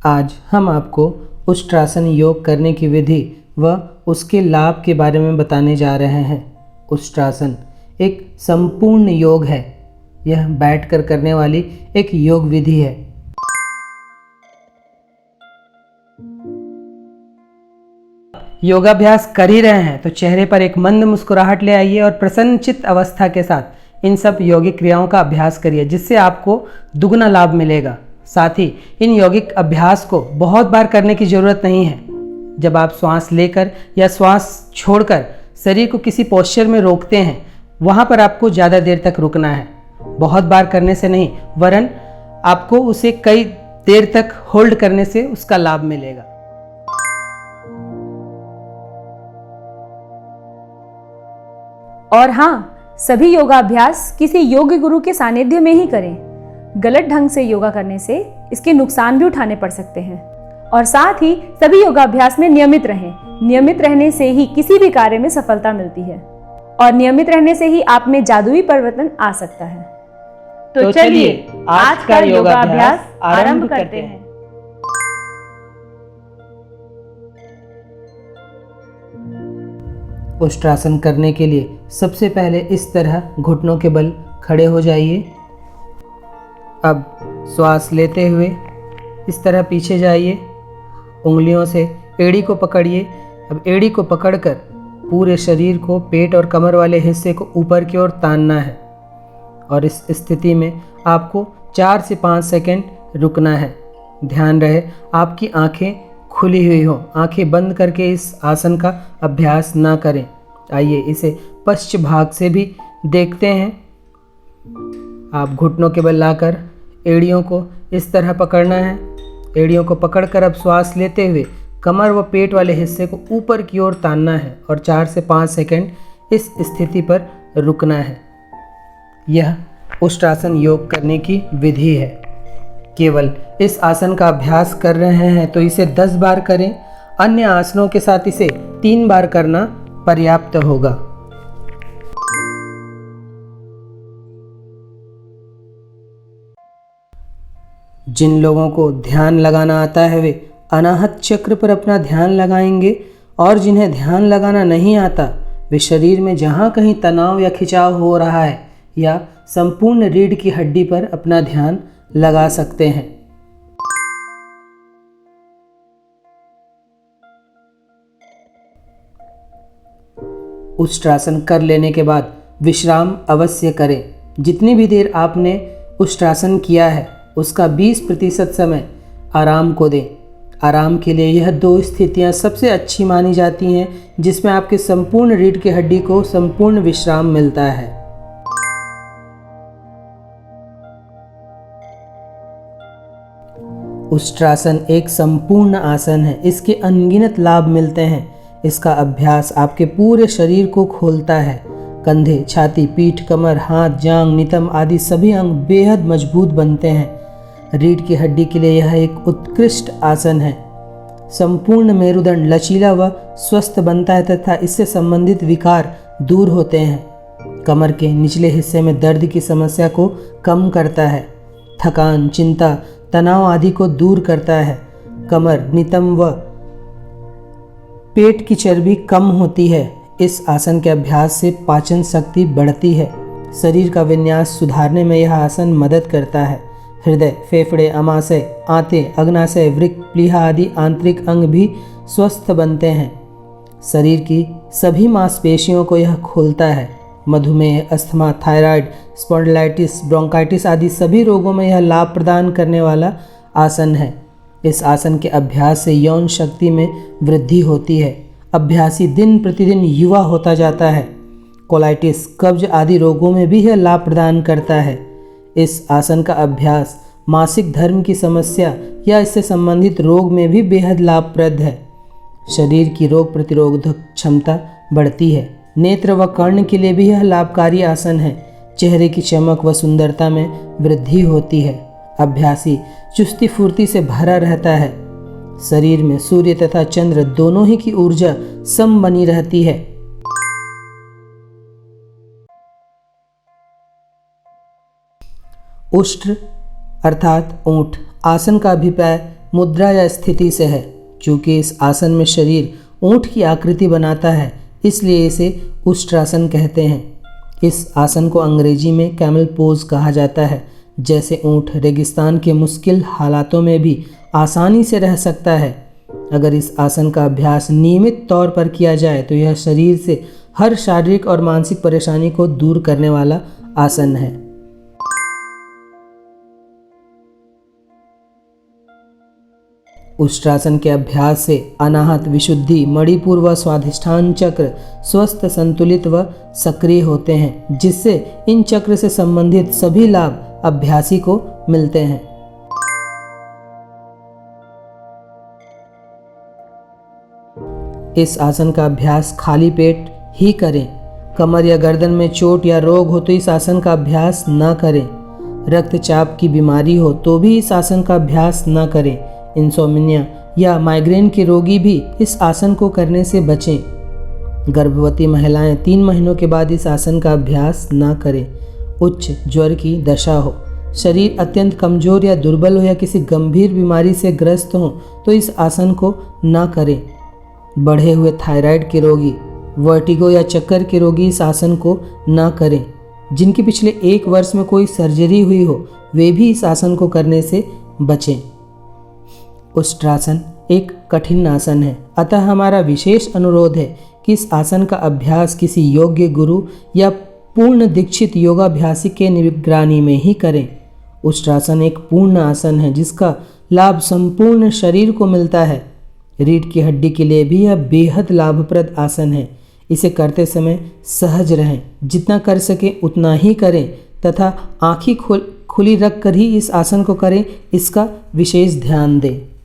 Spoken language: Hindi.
आज हम आपको उष्ट्रासन योग करने की विधि व उसके लाभ के बारे में बताने जा रहे हैं। उष्ट्रासन एक संपूर्ण योग है। यह बैठकर करने वाली एक योग विधि है। योगाभ्यास कर ही रहे हैं तो चेहरे पर एक मंद मुस्कुराहट ले आइए और प्रसन्नचित्त अवस्था के साथ इन सब यौगिक क्रियाओं का अभ्यास करिए, जिससे आपको दुगना लाभ मिलेगा। साथ ही इन यौगिक अभ्यास को बहुत बार करने की ज़रूरत नहीं है। जब आप श्वास लेकर या श्वास छोड़कर शरीर को किसी पोस्चर में रोकते हैं, वहाँ पर आपको ज़्यादा देर तक रुकना है। बहुत बार करने से नहीं, वरन आपको उसे कई देर तक होल्ड करने से उसका लाभ मिलेगा। और हाँ, सभी योगाभ्यास किसी योग्य गुरु के सानिध्य में ही करें। गलत ढंग से योगा करने से इसके नुकसान भी उठाने पड़ सकते हैं। और साथ ही सभी योगाभ्यास में नियमित रहें। नियमित रहने से ही किसी भी कार्य में सफलता मिलती है और नियमित रहने से ही आप में जादुई परिवर्तन आ सकता है। तो चलिए आज का योगाभ्यास आरंभ करते हैं। उष्ट्रासन करने के लिए सबसे पहले इस तरह घुटनों के बल खड़े हो जाइए। अब श्वास लेते हुए इस तरह पीछे जाइए। उंगलियों से एड़ी को पकड़िए। अब एड़ी को पकड़कर पूरे शरीर को, पेट और कमर वाले हिस्से को ऊपर की ओर तानना है और इस स्थिति में आपको 4 से 5 सेकंड रुकना है। ध्यान रहे आपकी आंखें खुली हुई हो। आंखें बंद करके इस आसन का अभ्यास ना करें। आइए इसे पश्च भाग से भी देखते हैं। आप घुटनों के बल लाकर एड़ियों को इस तरह पकड़ना है। एड़ियों को पकड़कर अब श्वास लेते हुए कमर व पेट वाले हिस्से को ऊपर की ओर तानना है और 4 से 5 सेकंड इस स्थिति पर रुकना है। यह उष्ट्रासन योग करने की विधि है। केवल इस आसन का अभ्यास कर रहे हैं तो इसे 10 बार करें। अन्य आसनों के साथ इसे 3 बार करना पर्याप्त होगा। जिन लोगों को ध्यान लगाना आता है वे अनाहत चक्र पर अपना ध्यान लगाएंगे और जिन्हें ध्यान लगाना नहीं आता वे शरीर में जहाँ कहीं तनाव या खिंचाव हो रहा है या संपूर्ण रीढ़ की हड्डी पर अपना ध्यान लगा सकते हैं। उष्ट्रासन कर लेने के बाद विश्राम अवश्य करें। जितनी भी देर आपने उष्ट्रासन किया है उसका 20% समय आराम को दें। आराम के लिए यह 2 स्थितियां सबसे अच्छी मानी जाती हैं जिसमें आपके संपूर्ण रीढ़ की हड्डी को संपूर्ण विश्राम मिलता है। उष्ट्रासन एक संपूर्ण आसन है। इसके अनगिनत लाभ मिलते हैं। इसका अभ्यास आपके पूरे शरीर को खोलता है। कंधे, छाती, पीठ, कमर, हाथ, जांघ, नितंब आदि सभी अंग बेहद मजबूत बनते हैं। रीढ़ की हड्डी के लिए यह एक उत्कृष्ट आसन है। संपूर्ण मेरुदंड लचीला व स्वस्थ बनता है तथा इससे संबंधित विकार दूर होते हैं। कमर के निचले हिस्से में दर्द की समस्या को कम करता है। थकान, चिंता, तनाव आदि को दूर करता है। कमर, नितंब व पेट की चर्बी कम होती है। इस आसन के अभ्यास से पाचन शक्ति बढ़ती है। शरीर का विन्यास सुधारने में यह आसन मदद करता है। हृदय, फेफड़े, अमाशय, आंतें, अग्नाशय, वृक्क, प्लीहा आदि आंतरिक अंग भी स्वस्थ बनते हैं। शरीर की सभी मांसपेशियों को यह खोलता है। मधुमेह, अस्थमा, थायराइड, स्पॉन्डिलाइटिस, ब्रोंकाइटिस आदि सभी रोगों में यह लाभ प्रदान करने वाला आसन है। इस आसन के अभ्यास से यौन शक्ति में वृद्धि होती है। अभ्यासी दिन प्रतिदिन युवा होता जाता है। कोलाइटिस, कब्ज आदि रोगों में भी यह लाभ प्रदान करता है। इस आसन का अभ्यास मासिक धर्म की समस्या या इससे संबंधित रोग में भी बेहद लाभप्रद है। शरीर की रोग प्रतिरोधक क्षमता बढ़ती है। नेत्र व कर्ण के लिए भी यह लाभकारी आसन है। चेहरे की चमक व सुंदरता में वृद्धि होती है। अभ्यासी चुस्ती फुर्ती से भरा रहता है। शरीर में सूर्य तथा चंद्र दोनों ही की ऊर्जा सम बनी रहती है। उष्ट्र अर्थात ऊंट आसन का अभिप्राय मुद्रा या स्थिति से है। चूँकि इस आसन में शरीर ऊंट की आकृति बनाता है, इसलिए इसे उष्ट्रासन कहते हैं। इस आसन को अंग्रेजी में कैमल पोज कहा जाता है। जैसे ऊंट रेगिस्तान के मुश्किल हालातों में भी आसानी से रह सकता है। अगर इस आसन का अभ्यास नियमित तौर पर किया जाए तो यह शरीर से हर शारीरिक और मानसिक परेशानी को दूर करने वाला आसन है। उष्ट्रासन के अभ्यास से अनाहत, विशुद्धि, मणिपुर व स्वाधिष्ठान चक्र स्वस्थ, संतुलित व सक्रिय होते हैं, जिससे इन चक्र से संबंधित सभी लाभ अभ्यासी को मिलते हैं। इस आसन का अभ्यास खाली पेट ही करें। कमर या गर्दन में चोट या रोग हो तो इस आसन का अभ्यास न करें। रक्तचाप की बीमारी हो तो भी इस आसन का अभ्यास न करें। इंसोम्निया या माइग्रेन के रोगी भी इस आसन को करने से बचें। गर्भवती महिलाएं 3 महीनों के बाद इस आसन का अभ्यास न करें। उच्च ज्वर की दशा हो, शरीर अत्यंत कमजोर या दुर्बल हो या किसी गंभीर बीमारी से ग्रस्त हो तो इस आसन को न करें। बढ़े हुए थायराइड के रोगी, वर्टिगो या चक्कर के रोगी इस आसन को न करें। जिनकी पिछले 1 वर्ष में कोई सर्जरी हुई हो वे भी इस आसन को करने से बचें। उष्ट्रासन एक कठिन आसन है, अतः हमारा विशेष अनुरोध है कि इस आसन का अभ्यास किसी योग्य गुरु या पूर्ण दीक्षित योगाभ्यासी के निगरानी में ही करें। उष्ट्रासन एक पूर्ण आसन है जिसका लाभ संपूर्ण शरीर को मिलता है। रीढ़ की हड्डी के लिए भी यह बेहद लाभप्रद आसन है। इसे करते समय सहज रहें, जितना कर सके उतना ही करें तथा आँखें खुली रख कर ही इस आसन को करें, इसका विशेष ध्यान दें।